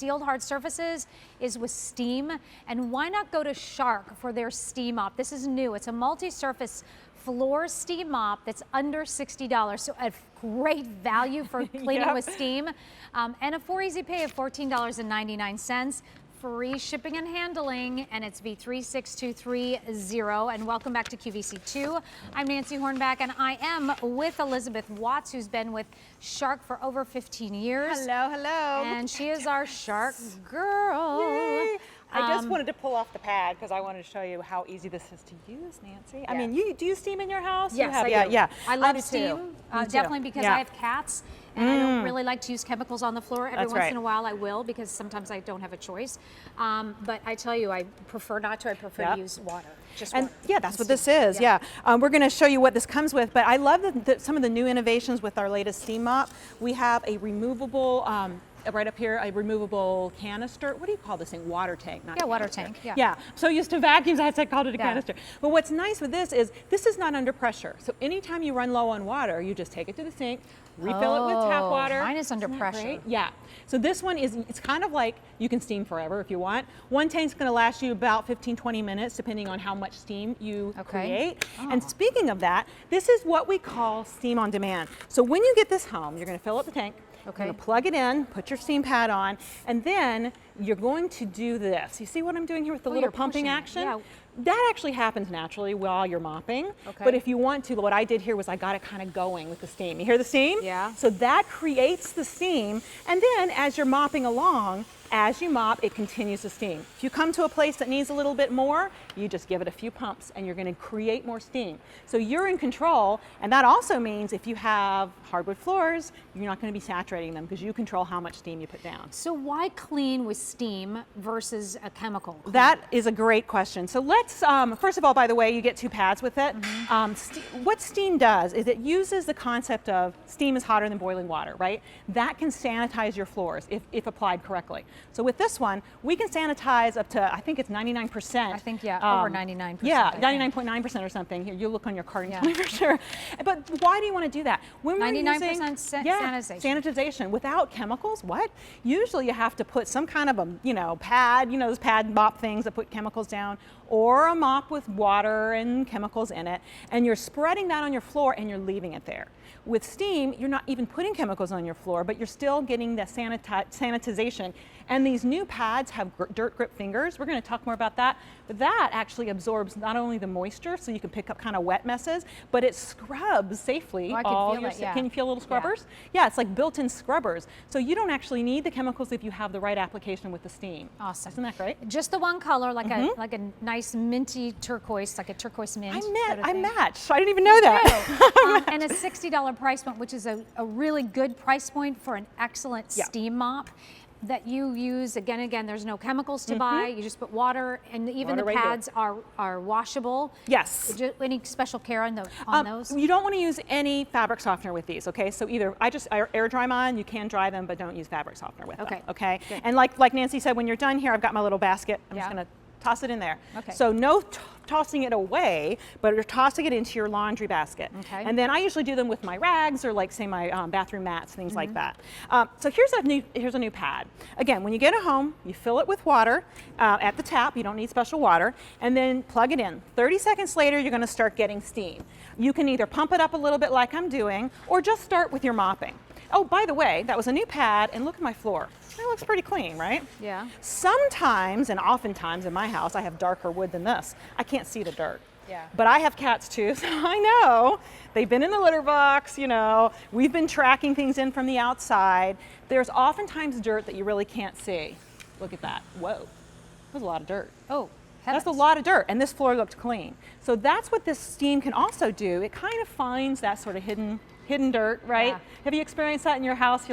sealed hard surfaces is with steam. And why not go to Shark for their steam mop? This is new. It's a multi-surface floor steam mop that's under $60. So a great value for cleaning with steam. And a 4 easy pay of $14.99. Free shipping and handling, and it's V36230. And welcome back to QVC2. I'm Nancy Hornback, and I am with Elizabeth Watts, who's been with Shark for over 15 years. Hello, hello. And she is our Shark girl. Yay. I just wanted to pull off the pad because I wanted to show you how easy this is to use, Nancy. Yeah. I mean, do you steam in your house? Yes, I do. Yeah. I love steam, definitely because I have cats. And I don't really like to use chemicals on the floor. Every once in a while I will, because sometimes I don't have a choice. But I tell you, I prefer not to. I prefer to use water. Just water. Yeah, that's what this is. Yeah. We're going to show you what this comes with. But I love some of the new innovations with our latest steam mop. We have a removable, right up here, a removable canister. What do you call this thing? Water tank. Not water tank. Yeah. So used to vacuums, I called it a canister. But what's nice with this is not under pressure. So anytime you run low on water, you just take it to the sink, refill it with tap water. Mine is under pressure. Great? Yeah. So this one it's kind of like you can steam forever if you want. One tank's going to last you about 15-20 minutes depending on how much steam you create. And speaking of that, this is what we call steam on demand. So when you get this home, you're going to fill up the tank. You're going to plug it in, put your steam pad on, and then you're going to do this. You see what I'm doing here with the little pumping action? Yeah. That actually happens naturally while you're mopping. But if you want to, what I did here was I got it kind of going with the steam. You hear the steam? Yeah. So that creates the steam, and then as you're mopping along, as you mop, it continues to steam. If you come to a place that needs a little bit more, you just give it a few pumps and you're going to create more steam. So you're in control, and that also means if you have hardwood floors, you're not going to be saturating them because you control how much steam you put down. So why clean with steam versus a chemical cleaner? That is a great question. So let's, first of all, by the way, you get 2 pads with it. What steam does is it uses the concept of steam is hotter than boiling water, right? That can sanitize your floors if applied correctly. So with this one, we can sanitize up to, I think it's 99%. I think, over 99%. Yeah, 99.9% or something. Here, you look on your card and tell me for sure. But why do you want to do that? When 99% sanitization. Sanitization. Without chemicals, what? Usually you have to put some kind of a, pad, those pad mop things that put chemicals down, or a mop with water and chemicals in it, and you're spreading that on your floor and you're leaving it there. With steam, you're not even putting chemicals on your floor, but you're still getting the sanitization. And these new pads have dirt grip fingers. We're going to talk more about that. But that actually absorbs not only the moisture, so you can pick up kind of wet messes, but it scrubs safely. Oh, I can feel it, Can you feel little scrubbers? Yeah, it's like built-in scrubbers. So you don't actually need the chemicals if you have the right application with the steam. Awesome. Isn't that great? Just the one color, like a nice minty turquoise, like a turquoise mint. I matched. I didn't even know that. And a $60 price point, which is a really good price point for an excellent steam mop that you use. Again, there's no chemicals to buy. You just put water, and even the pads are washable. Yes. Any special care on those? You don't want to use any fabric softener with these, okay? So either I air dry mine, you can dry them, but don't use fabric softener with them, okay? Good. And like Nancy said, when you're done here, I've got my little basket. I'm just going to toss it in there. So no tossing it away, but you're tossing it into your laundry basket. And then I usually do them with my rags or say my bathroom mats, things like that. So here's a new pad. Again, when you get it home, you fill it with water at the tap. You don't need special water, and then plug it in. 30 seconds later, you're going to start getting steam. You can either pump it up a little bit like I'm doing, or just start with your mopping. Oh, by the way, that was a new pad, and look at my floor. It looks pretty clean, right? Yeah. Sometimes, and oftentimes in my house, I have darker wood than this. I can't see the dirt. Yeah. But I have cats too, so I know. They've been in the litter box, We've been tracking things in from the outside. There's oftentimes dirt that you really can't see. Look at that. Whoa. There's a lot of dirt. Oh, heavens. That's a lot of dirt, and this floor looked clean. So that's what this steam can also do. It kind of finds that sort of hidden dirt, right? Yeah. Have you experienced that in your house?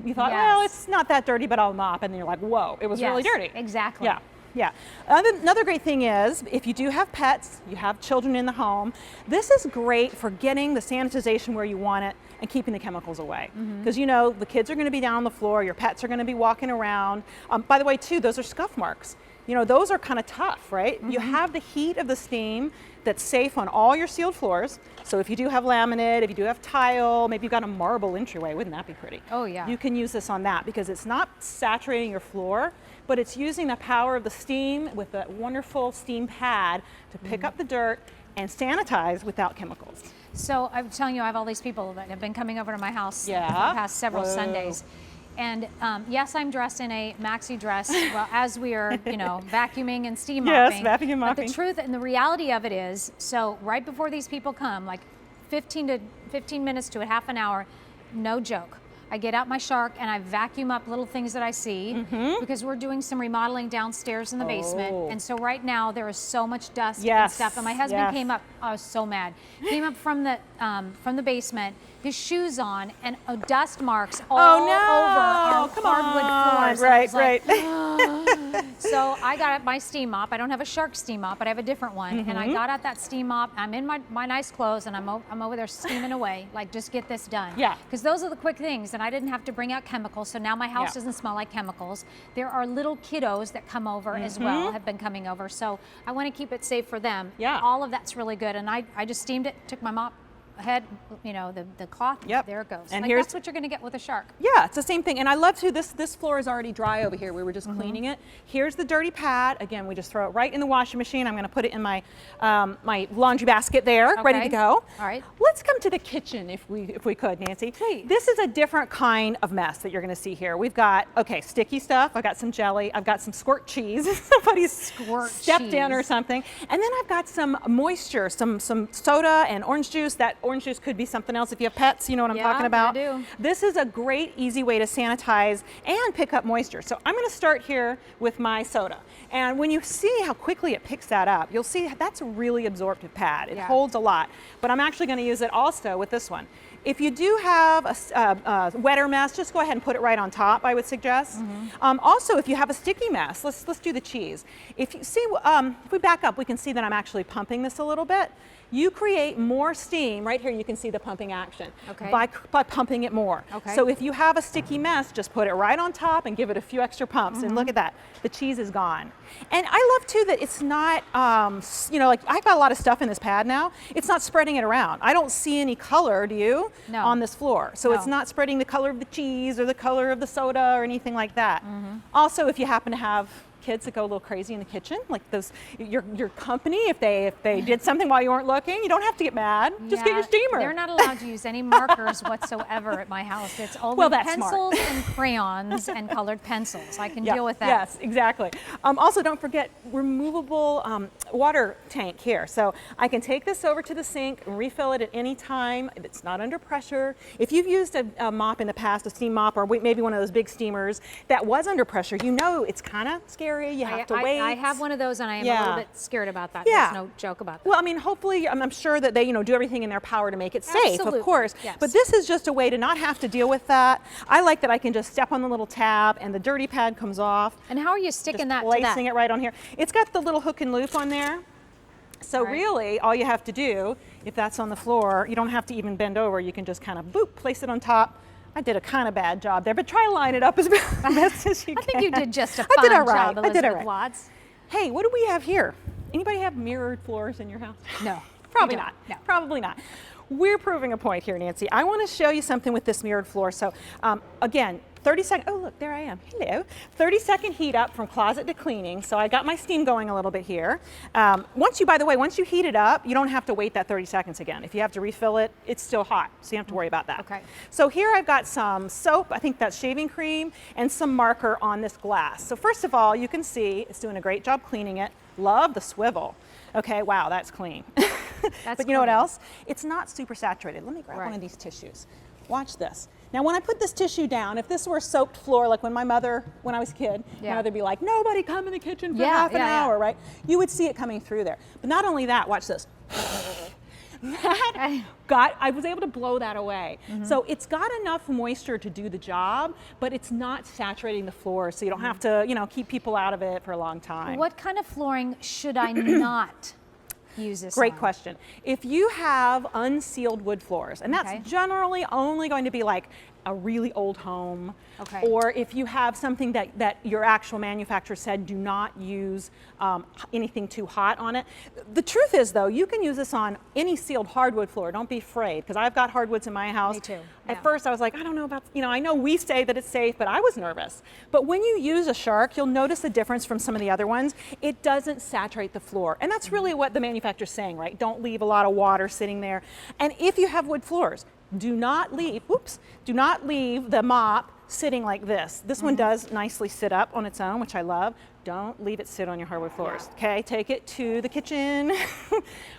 You thought, well, it's not that dirty, but I'll mop, and then you're like, whoa, it was really dirty. Exactly. Yeah. Yeah. Another great thing is, if you do have pets, you have children in the home, this is great for getting the sanitization where you want it and keeping the chemicals away. Because the kids are going to be down on the floor, your pets are going to be walking around. By the way, too, those are scuff marks. you know, those are kind of tough, right? You have the heat of the steam that's safe on all your sealed floors. So if you do have laminate, if you do have tile, maybe you've got a marble entryway, wouldn't that be pretty? Oh yeah. You can use this on that because it's not saturating your floor, but it's using the power of the steam with a wonderful steam pad to pick up the dirt and sanitize without chemicals. So I'm telling you, I have all these people that have been coming over to my house for the past several Sundays. And yes, I'm dressed in a maxi dress well, as we are, you know, vacuuming and steam mopping. Yes, vacuuming and mopping. But the truth and the reality of it is, so right before these people come, like 15 minutes to a half an hour, no joke. I get out my Shark and I vacuum up little things that I see because we're doing some remodeling downstairs in the basement. And so right now there is so much dust and stuff. And my husband came up, I was so mad. Came up from the basement, his shoes on, and dust marks all over our hardwood floors. Right. So I got out my steam mop. I don't have a Shark steam mop, but I have a different one. And I got out that steam mop. I'm in my nice clothes, and I'm over there steaming away, like just get this done. Yeah. Because those are the quick things, and I didn't have to bring out chemicals, so now my house doesn't smell like chemicals. There are little kiddos that come over as well, have been coming over, so I want to keep it safe for them. Yeah. All of that's really good, and I just steamed it, took my mop head, you know, the cloth, there it goes. And like, that's what you're going to get with a Shark. Yeah, it's the same thing. And I love too, this floor is already dry over here. We were just cleaning it. Here's the dirty pad. Again, we just throw it right in the washing machine. I'm going to put it in my my laundry basket there, ready to go. All right. Let's come to the kitchen if we could, Nancy. Please. This is a different kind of mess that you're going to see here. We've got, sticky stuff. I've got some jelly. I've got some squirt cheese. Somebody's stepped in or something. And then I've got some moisture, some soda and orange juice. That orange juice could be something else if you have pets, you know what I'm talking about. I do. This is a great, easy way to sanitize and pick up moisture. So I'm going to start here with my soda. And when you see how quickly it picks that up, you'll see that's a really absorptive pad. It holds a lot. But I'm actually going to use it also with this one. If you do have a wetter mess, just go ahead and put it right on top, I would suggest. Also, if you have a sticky mess, let's do the cheese. If you see, if we back up, we can see that I'm actually pumping this a little bit. You create more steam, right here you can see the pumping action, by pumping it more. So if you have a sticky mess, just put it right on top and give it a few extra pumps, and look at that, the cheese is gone. And I love too that it's not, you know, like I've got a lot of stuff in this pad now, it's not spreading it around. I don't see any color, do you, on this floor? So it's not spreading the color of the cheese or the color of the soda or anything like that. Also, if you happen to have kids that go a little crazy in the kitchen, like those, your company, if they did something while you weren't looking, you don't have to get mad. Just get your steamer. They're not allowed to use any markers whatsoever at my house. It's only pencils and crayons and colored pencils. I can deal with that. Yes, exactly. Also, don't forget removable water tank here. So I can take this over to the sink and refill it at any time. It's not under pressure. If you've used a mop in the past, a steam mop, or maybe one of those big steamers that was under pressure, you know it's kind of scary. You have to wait. I have one of those, and I am a little bit scared about that. There's no joke about that. Well, I mean, hopefully, I'm sure that they, do everything in their power to make it safe, of course. Yes. But this is just a way to not have to deal with that. I like that I can just step on the little tab, and the dirty pad comes off. And how are you sticking that to that? Placing it right on here. It's got the little hook and loop on there. So really, all you have to do, if that's on the floor, you don't have to even bend over. You can just kind of boop, place it on top. I did a kind of bad job there, but try to line it up as best as you can. I think you did just a fine job, Elizabeth Watts. Hey, what do we have here? Anybody have mirrored floors in your house? No. Probably not. No. Probably not. We're proving a point here, Nancy. I want to show you something with this mirrored floor. So again, 30-second, oh look, there I am, hello. 30-second heat up from closet to cleaning. So I got my steam going a little bit here. By the way, once you heat it up, you don't have to wait that 30 seconds again. If you have to refill it, it's still hot, so you don't have to worry about that. Okay. So here I've got some soap, I think that's shaving cream, and some marker on this glass. So first of all, you can see it's doing a great job cleaning it. Love the swivel. Okay, wow, that's clean. But you know what else? It's not super saturated. Let me grab one of these tissues. Watch this. Now, when I put this tissue down, if this were a soaked floor, like when I was a kid, my mother would be like, nobody come in the kitchen for half an hour, right? You would see it coming through there. But not only that, watch this. I was able to blow that away. So it's got enough moisture to do the job, but it's not saturating the floor, so you don't have to, keep people out of it for a long time. What kind of flooring should I not use this Great on? question. If you have unsealed wood floors, and that's generally only going to be like a really old home, okay. or if you have something that your actual manufacturer said do not use anything too hot on it. The truth is though, you can use this on any sealed hardwood floor. Don't be afraid, because I've got hardwoods in my house. Me too. At first I was like, I don't know about, I know we say that it's safe, but I was nervous. But when you use a Shark, you'll notice the difference from some of the other ones. It doesn't saturate the floor. And that's really what the manufacturer's saying, right? Don't leave a lot of water sitting there. And if you have wood floors, do not leave the mop sitting like this. This one does nicely sit up on its own, which I love. Don't leave it sit on your hardwood floors, okay? Take it to the kitchen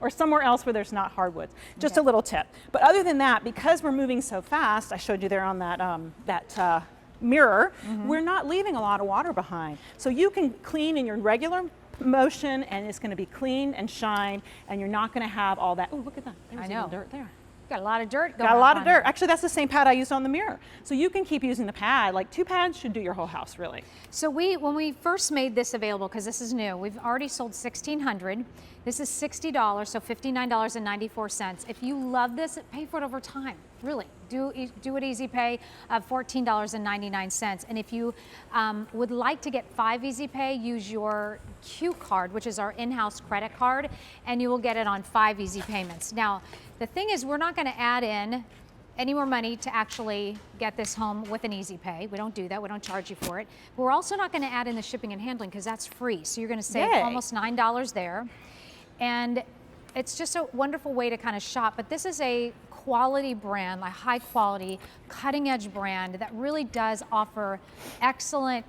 or somewhere else where there's not hardwoods. Just a little tip. But other than that, because we're moving so fast, I showed you there on that mirror, we're not leaving a lot of water behind. So you can clean in your regular motion, and it's going to be clean and shine, and you're not going to have all that. Oh, look at that. There's a little dirt there. Got a lot of dirt going Got a lot of dirt. there. Actually, that's the same pad I used on the mirror. So you can keep using the pad. Like 2 pads should do your whole house, really. So when we first made this available, because this is new, we've already sold 1,600. This is $60, so $59.94. If you love this, pay for it over time. Really, do it easy pay of $14.99. And if you would like to get 5 easy pay, use your Q card, which is our in-house credit card, and you will get it on 5 easy payments. Now, the thing is, we're not going to add in any more money to actually get this home with an easy pay. We don't do that. We don't charge you for it. But we're also not going to add in the shipping and handling, because that's free. So you're going to save almost $9 there. And it's just a wonderful way to kind of shop. But this is a quality brand, a high quality, cutting edge brand that really does offer excellent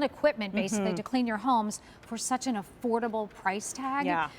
equipment, basically, to clean your homes for such an affordable price tag. Yeah.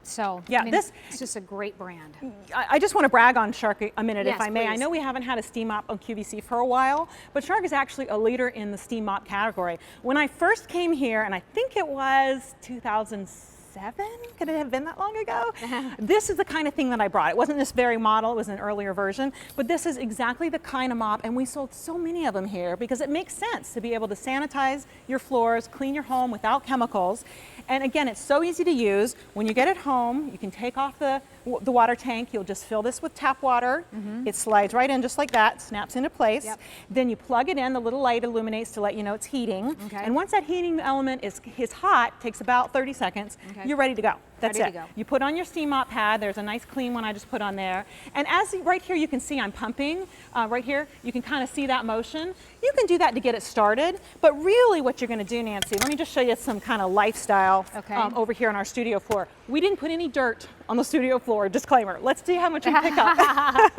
So yeah, I mean, it's just a great brand. I just want to brag on Shark a minute, yes, if I may. please. I know we haven't had a steam mop on QVC for a while, but Shark is actually a leader in the steam mop category. When I first came here, and I think it was 2007, could it have been that long ago? This is the kind of thing that I brought. It wasn't this very model, it was an earlier version, but this is exactly the kind of mop, and we sold so many of them here because it makes sense to be able to sanitize your floors, clean your home without chemicals. And again, it's so easy to use. When you get it home, you can take off the water tank. You'll just fill this with tap water. It slides right in just like that, snaps into place. Then you plug it in, the little light illuminates to let you know it's heating. And once that heating element is hot, takes about 30 seconds, you're ready to go. That's it. You put on your steam mop pad. There's a nice clean one I just put on there. And as right here you can see I'm pumping. Right here you can kind of see that motion. You can do that to get it started. But really what you're going to do, Nancy, let me just show you some kind of lifestyle over here on our studio floor. We didn't put any dirt on the studio floor, disclaimer. Let's see how much we pick up.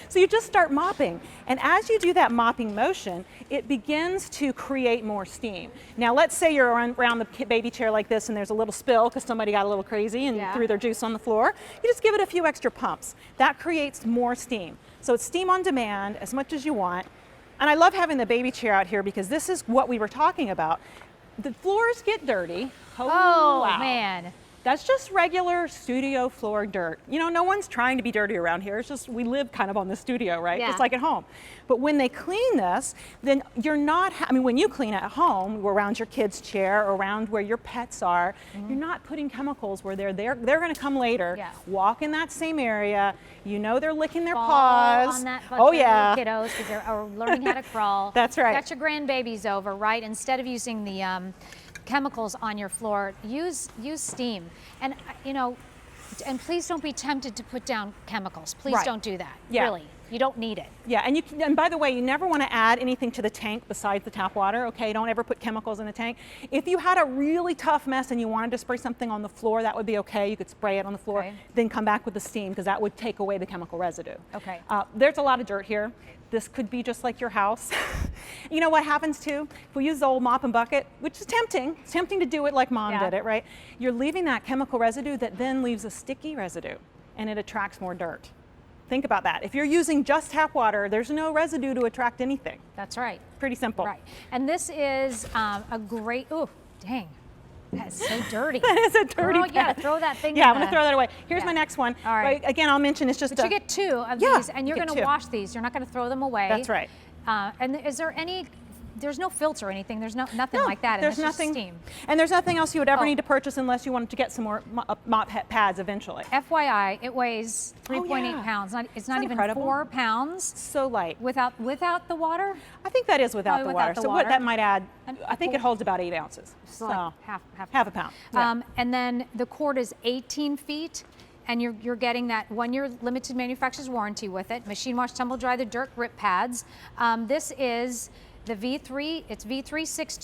So you just start mopping, and as you do that mopping motion, it begins to create more steam. Now let's say you're around the baby chair like this and there's a little spill because somebody got a little crazy and threw their juice on the floor. You just give it a few extra pumps. That creates more steam. So it's steam on demand as much as you want. And I love having the baby chair out here because this is what we were talking about. The floors get dirty. Oh wow. Man. That's just regular studio floor dirt. You know, no one's trying to be dirty around here. It's just we live kind of on the studio, right? Just like at home. But when they clean this, then you're not, I mean, when you clean at home, around your kid's chair, around where your pets are, you're not putting chemicals where they're going to come later, walk in that same area. You know they're licking their paws. On that kiddos, because they're learning how to crawl. That's right. Got your grandbabies over, right? Instead of using the chemicals on your floor, use steam. And you know, and please don't be tempted to put down chemicals. Please don't do that. Really, you don't need it. Yeah, and by the way, you never want to add anything to the tank besides the tap water, okay? Don't ever put chemicals in the tank. If you had a really tough mess and you wanted to spray something on the floor, that would be okay. You could spray it on the floor, then come back with the steam, because that would take away the chemical residue. There's a lot of dirt here. This could be just like your house. You know what happens too? If we use the old mop and bucket, which is tempting, it's tempting to do it like Mom did it, right? You're leaving that chemical residue that then leaves a sticky residue, and it attracts more dirt. Think about that. If you're using just tap water, there's no residue to attract anything. That's right. Pretty simple. Right. And this is a great, oh, dang. That's so dirty. That is a dirty pad. Yeah, throw that thing I'm going to throw that away. Here's my next one. All right. Again, I'll mention it's just But you get 2 of these, and you're going to two. wash these. You're not going to throw them away. That's right. And is there any there's no filter or anything. There's nothing like that. There's and nothing. Just steam. And there's nothing else you would ever need to purchase unless you wanted to get some more mop pads eventually. FYI, it weighs 3.8 pounds. It's not even incredible? 4 pounds. So light. Without the water? I think that is without Probably the without water. the So water. what that might add, I think it holds about 8 ounces. So So like half a pound. Yeah. And then the cord is 18 feet. And you're getting that 1-year limited manufacturer's warranty with it. Machine wash, tumble dry, the dirt grip pads. This is the V3, it's V362.